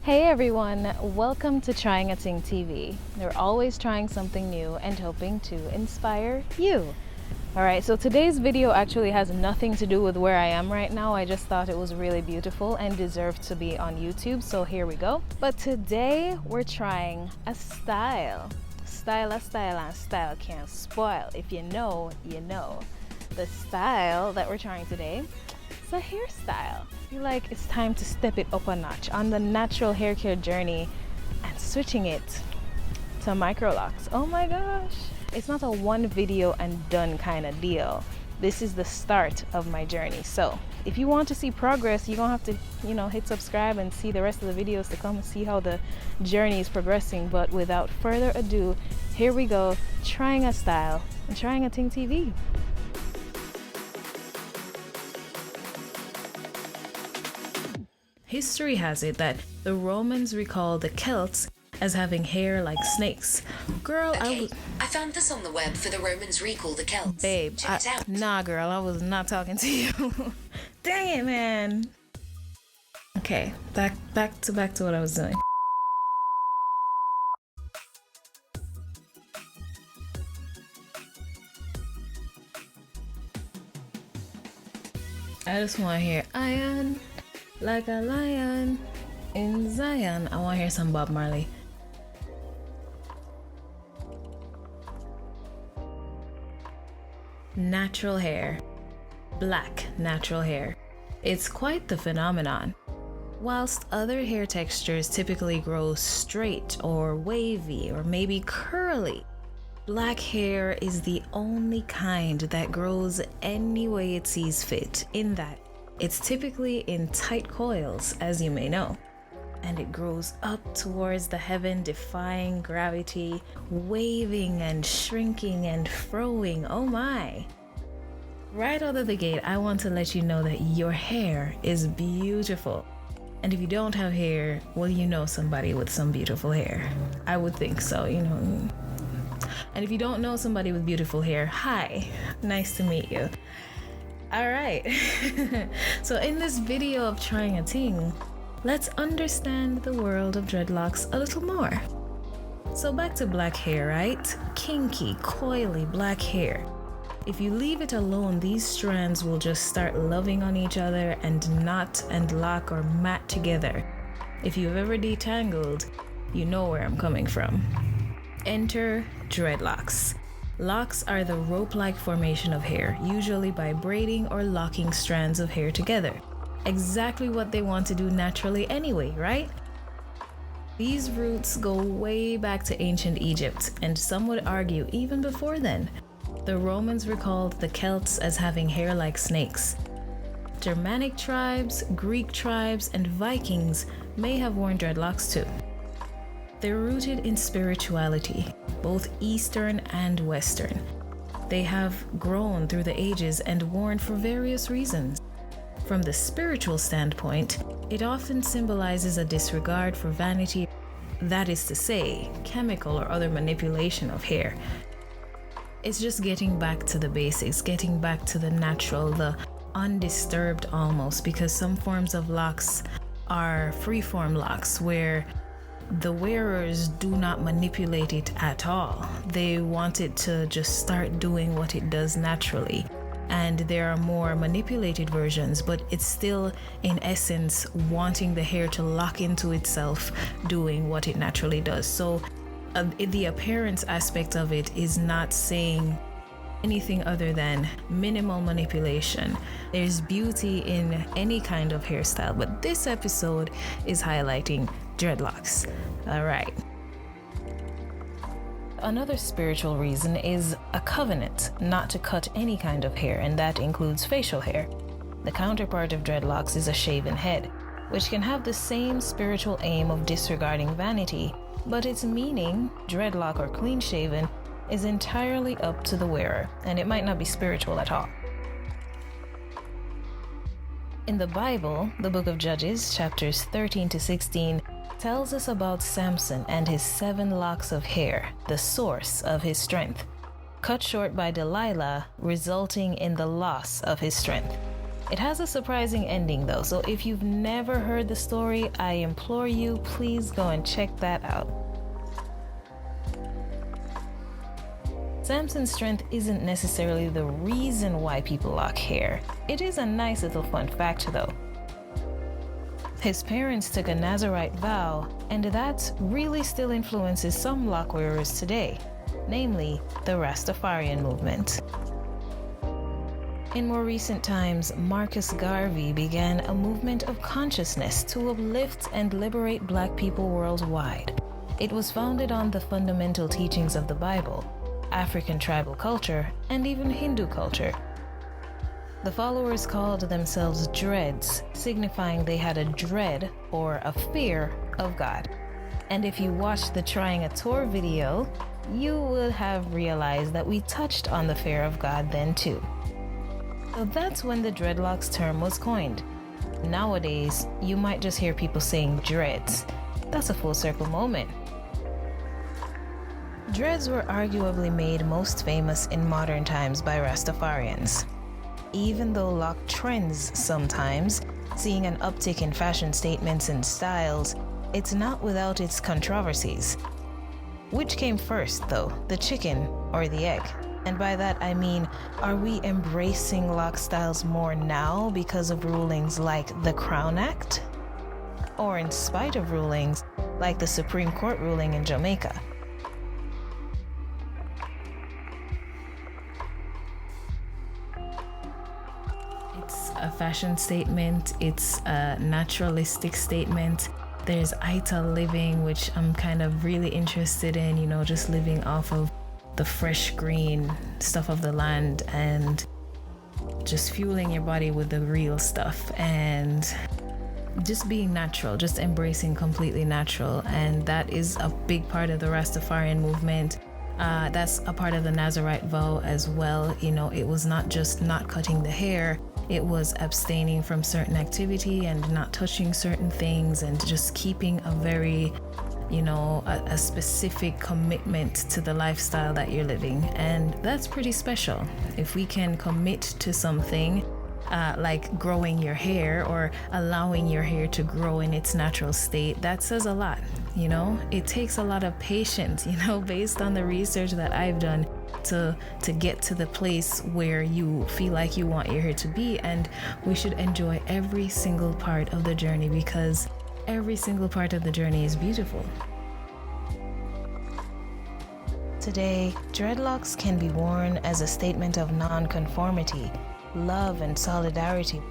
Hey everyone, welcome to Trying a Thing TV. We're always trying something new and hoping to inspire you. Alright, so today's video actually has nothing to do with where I am right now. I just thought it was really beautiful and deserved to be on YouTube, so here we go. But today we're trying a style. Style can't spoil. If you know, you know. The style that we're trying today is a hairstyle. I feel like it's time to step it up a notch on the natural hair care journey and switching it to Microlocs. Oh my gosh. It's not a one video and done kind of deal. This is the start of my journey. So if you want to see progress, you're gonna have to, hit subscribe and see the rest of the videos to come and see how the journey is progressing. But without further ado, here we go, trying a style and trying a thing TV. History has it that the Romans recall the Celts as having hair like snakes. Girl, okay, I found this on the web for the Romans recall the Celts. Babe, check it out. Nah, girl, I was not talking to you. Dang it, man. Okay, back to what I was doing. I just want to hear iron like a lion in Zion. I want to hear some Bob Marley. Natural hair. Black natural hair. It's quite the phenomenon. Whilst other hair textures typically grow straight or wavy or maybe curly, black hair is the only kind that grows any way it sees fit, in that it's typically in tight coils, as you may know, and it grows up towards the heaven, defying gravity, waving and shrinking and froing. Oh my. Right out of the gate, I want to let you know that your hair is beautiful. And if you don't have hair, well, you know somebody with some beautiful hair. I would think so, And if you don't know somebody with beautiful hair, hi, nice to meet you. All right. So in this video of trying a thing, let's understand the world of dreadlocks a little more. So back to black hair, right? Kinky, coily black hair. If you leave it alone, these strands will just start loving on each other and knot and lock or mat together. If you've ever detangled, you know where I'm coming from. Enter dreadlocks. Locks are the rope-like formation of hair, usually by braiding or locking strands of hair together. Exactly what they want to do naturally anyway, right? These roots go way back to ancient Egypt, and some would argue even before then. The Romans recalled the Celts as having hair like snakes. Germanic tribes, Greek tribes, and Vikings may have worn dreadlocks too. They're rooted in spirituality, both Eastern and Western. They have grown through the ages and worn for various reasons. From the spiritual standpoint, it often symbolizes a disregard for vanity, that is to say, chemical or other manipulation of hair. It's just getting back to the basics, getting back to the natural, the undisturbed almost, because some forms of locks are freeform locks where the wearers do not manipulate it at all. They want it to just start doing what it does naturally. And there are more manipulated versions, but it's still, in essence, wanting the hair to lock into itself, doing what it naturally does. So the appearance aspect of it is not saying anything other than minimal manipulation. There's beauty in any kind of hairstyle, but this episode is highlighting dreadlocks. All right. Another spiritual reason is a covenant not to cut any kind of hair, and that includes facial hair. The counterpart of dreadlocks is a shaven head, which can have the same spiritual aim of disregarding vanity, but its meaning, dreadlock or clean shaven, is entirely up to the wearer, and it might not be spiritual at all. In the Bible, the book of Judges, chapters 13 to 16, tells us about Samson and his 7 locks of hair, the source of his strength, cut short by Delilah, resulting in the loss of his strength. It has a surprising ending though, so if you've never heard the story, I implore you, please go and check that out. Samson's strength isn't necessarily the reason why people lock hair. It is a nice little fun fact though. His parents took a Nazirite vow, and that really still influences some lock wearers today, namely the Rastafarian movement. In more recent times, Marcus Garvey began a movement of consciousness to uplift and liberate Black people worldwide. It was founded on the fundamental teachings of the Bible, African tribal culture, and even Hindu culture. The followers called themselves Dreads, signifying they had a dread or a fear of God. And if you watched the Trying a Tour video, you would have realized that we touched on the fear of God then too. So that's when the dreadlocks term was coined. Nowadays, you might just hear people saying dreads. That's a full circle moment. Dreads were arguably made most famous in modern times by Rastafarians. Even though lock trends sometimes, seeing an uptick in fashion statements and styles, it's not without its controversies. Which came first though, the chicken or the egg? And by that I mean, are we embracing lock styles more now because of rulings like the Crown Act? Or in spite of rulings like the Supreme Court ruling in Jamaica? It's a fashion statement, it's a naturalistic statement. There's Ita living, which I'm kind of really interested in, just living off of the fresh green stuff of the land and just fueling your body with the real stuff and just being natural, just embracing completely natural. And that is a big part of the Rastafarian movement. That's a part of the Nazirite vow as well. It was not just not cutting the hair, it was abstaining from certain activity and not touching certain things and just keeping a very a specific commitment to the lifestyle that you're living. And that's pretty special. If we can commit to something like growing your hair or allowing your hair to grow in its natural state, that says a lot. It takes a lot of patience, based on the research that I've done to get to the place where you feel like you want your hair to be. And we should enjoy every single part of the journey because every single part of the journey is beautiful. Today, dreadlocks can be worn as a statement of non-conformity, love, and solidarity.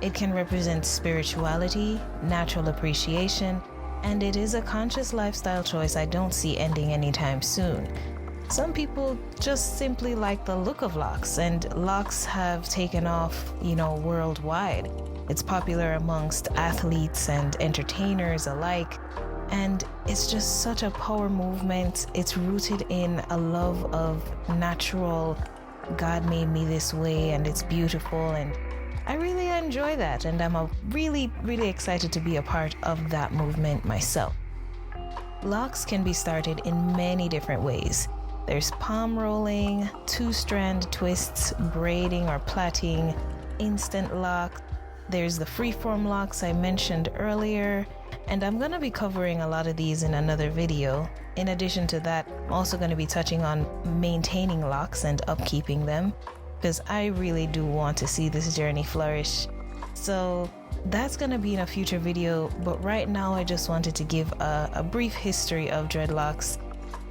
It can represent spirituality, natural appreciation, and it is a conscious lifestyle choice I don't see ending anytime soon. Some people just simply like the look of locks, and locks have taken off, worldwide. It's popular amongst athletes and entertainers alike, and it's just such a power movement. It's rooted in a love of natural, God made me this way and it's beautiful, and I really enjoy that, and I'm really excited to be a part of that movement myself. Locks can be started in many different ways. There's palm rolling, two-strand twists, braiding or plaiting, instant lock. There's the freeform locks I mentioned earlier, and I'm going to be covering a lot of these in another video. In addition to that, I'm also going to be touching on maintaining locks and upkeeping them, because I really do want to see this journey flourish. So that's going to be in a future video, but right now I just wanted to give a brief history of dreadlocks.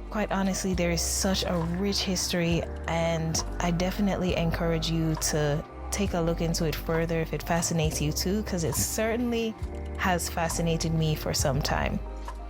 Quite honestly, there is such a rich history, and I definitely encourage you to take a look into it further if it fascinates you too, because it certainly has fascinated me for some time.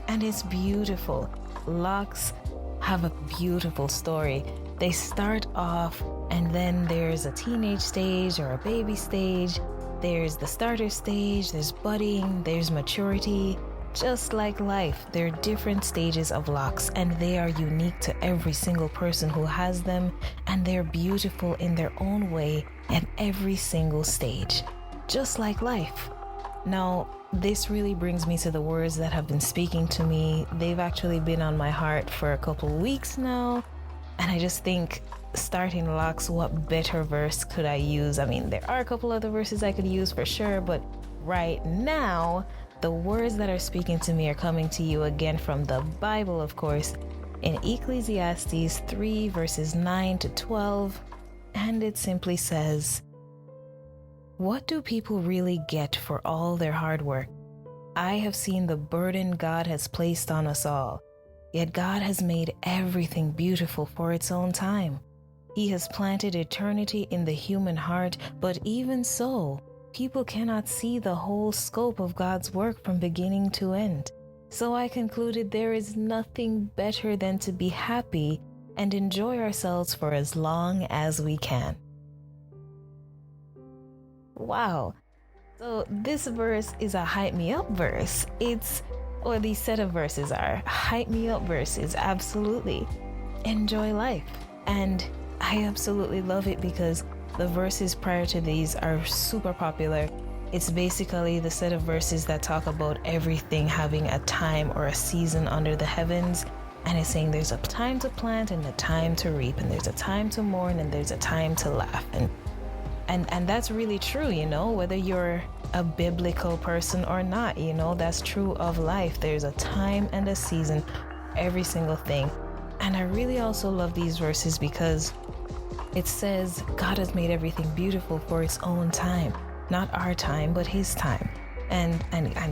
And it's beautiful. Locks have a beautiful story. They start off, and then there's a teenage stage or a baby stage. There's the starter stage, there's budding, there's maturity. Just like life, there are different stages of locks, and they are unique to every single person who has them, and they're beautiful in their own way at every single stage, just like life. Now, this really brings me to the words that have been speaking to me. They've actually been on my heart for a couple weeks now, And I just think, starting locks, what better verse could I use? I mean, there are a couple other verses I could use for sure, but right now, the words that are speaking to me are coming to you again from the Bible, of course, in Ecclesiastes 3 verses 9 to 12. And it simply says, "What do people really get for all their hard work? I have seen the burden God has placed on us all. Yet God has made everything beautiful for its own time. He has planted eternity in the human heart, but even so, people cannot see the whole scope of God's work from beginning to end. So I concluded there is nothing better than to be happy and enjoy ourselves for as long as we can." Wow. So this verse is a hype me up verse. These set of verses are hype me up verses. Absolutely. Enjoy life. And I absolutely love it because the verses prior to these are super popular. It's basically the set of verses that talk about everything having a time or a season under the heavens. And it's saying there's a time to plant and a time to reap, and there's a time to mourn and there's a time to laugh. And that's really true, whether you're a biblical person or not, that's true of life. There's a time and a season, every single thing. And I really also love these verses because it says God has made everything beautiful for its own time, not our time, but his time. And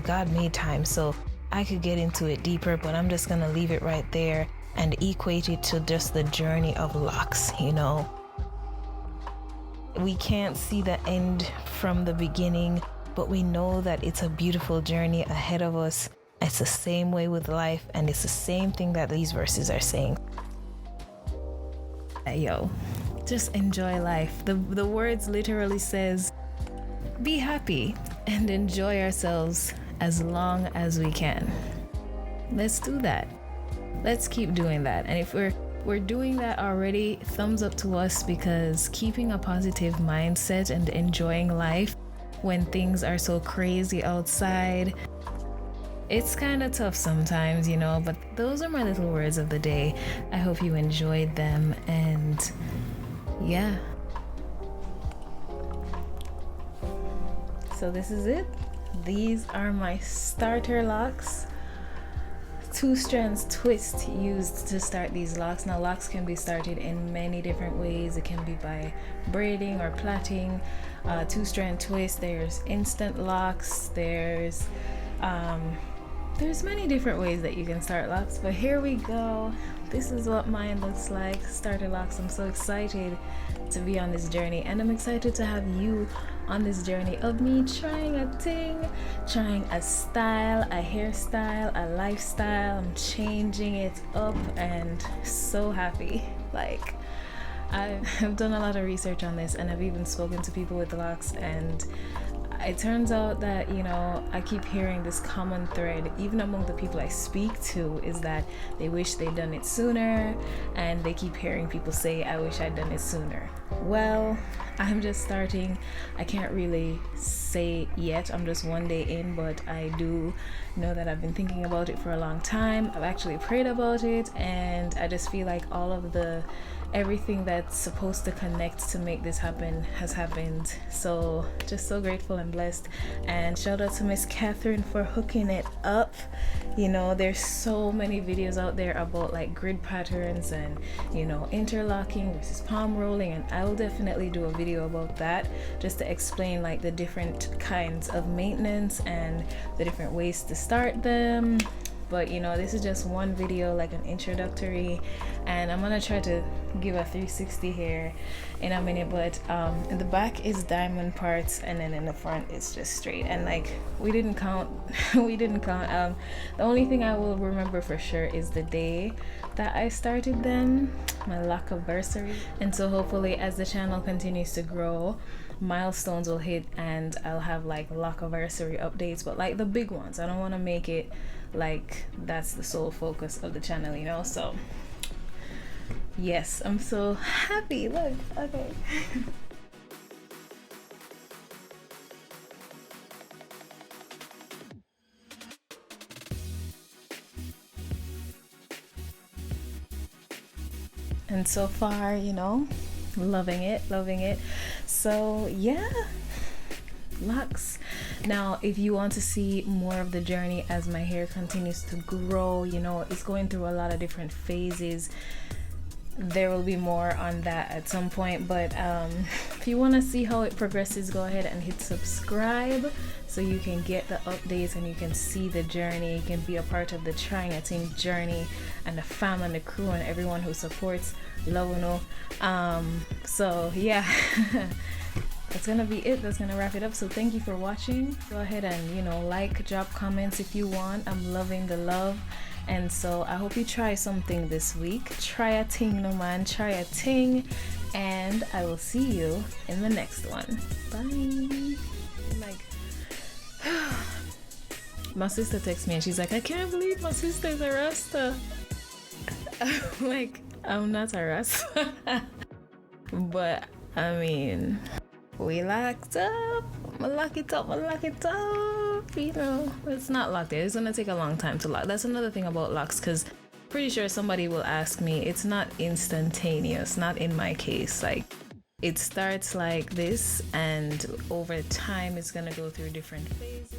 God made time. So I could get into it deeper, but I'm just going to leave it right there and equate it to just the journey of locks, We can't see the end from the beginning, but we know that it's a beautiful journey ahead of us. It's the same way with life, and it's the same thing that these verses are saying. Yo, just enjoy life. The words literally says, be happy and enjoy ourselves as long as we can. Let's do that. Let's keep doing that. And if we're doing that already, thumbs up to us, because keeping a positive mindset and enjoying life when things are so crazy outside, it's kind of tough sometimes, but those are my little words of the day. I hope you enjoyed them, and yeah. So this is it. These are my StarterLocs. 2 strands twist used to start these locks. Now, locks can be started in many different ways. It can be by braiding or plaiting. 2 strand twist. There's instant locks. There's many different ways that you can start locks. But here we go. This is what mine looks like. StarterLocs. I'm so excited to be on this journey, and I'm excited to have you on this journey of me trying a thing, trying a style, a hairstyle, a lifestyle. I'm changing it up and so happy. Like, I've done a lot of research on this, and I've even spoken to people with locks, and it turns out that, I keep hearing this common thread, even among the people I speak to, is that they wish they'd done it sooner, and they keep hearing people say, I wish I'd done it sooner. Well, I'm just starting. I can't really say yet. I'm just one day in, but I do know that I've been thinking about it for a long time. I've actually prayed about it, and I just feel like everything that's supposed to connect to make this happen has happened. So just so grateful and blessed. And shout out to Miss Katherine for hooking it up. There's so many videos out there about like grid patterns and interlocking versus palm rolling, and I will definitely do a video about that, just to explain like the different kinds of maintenance and the different ways to start them. But this is just one video, like an introductory, and I'm gonna try to give a 360 here in a minute. But in the back is diamond parts, and then in the front it's just straight. And like we didn't count. The only thing I will remember for sure is the day that I started them, my lock anniversary. And so hopefully, as the channel continues to grow, milestones will hit, and I'll have like lock anniversary updates, but like the big ones. I don't want to make it like that's the sole focus of the channel, so yes, I'm so happy. Look, okay. And so far, you know, loving it. So yeah, locks. Now if you want to see more of the journey as my hair continues to grow, you know, it's going through a lot of different phases. There will be more on that at some point, but if you want to see how it progresses, go ahead and hit subscribe so you can get the updates and you can see the journey. You can be a part of the Trying a Thing journey and the fam and the crew and everyone who supports. Love no. So yeah. That's gonna be it. That's gonna wrap it up. So thank you for watching. Go ahead and, you know, like, drop comments if you want. I'm loving the love. And so I hope you try something this week. Try a thing, no man. Try a thing. And I will see you in the next one. Bye. Like, my sister texts me and she's like, I can't believe my sister's a Rasta. I'm like, I'm not a Rasta. But I mean, we locked up. Lock it up. You know, it's not locked in. It's gonna take a long time to lock. That's another thing about locks, because pretty sure somebody will ask me. It's not instantaneous. Not in my case. Like, it starts like this, and over time, it's gonna go through different phases.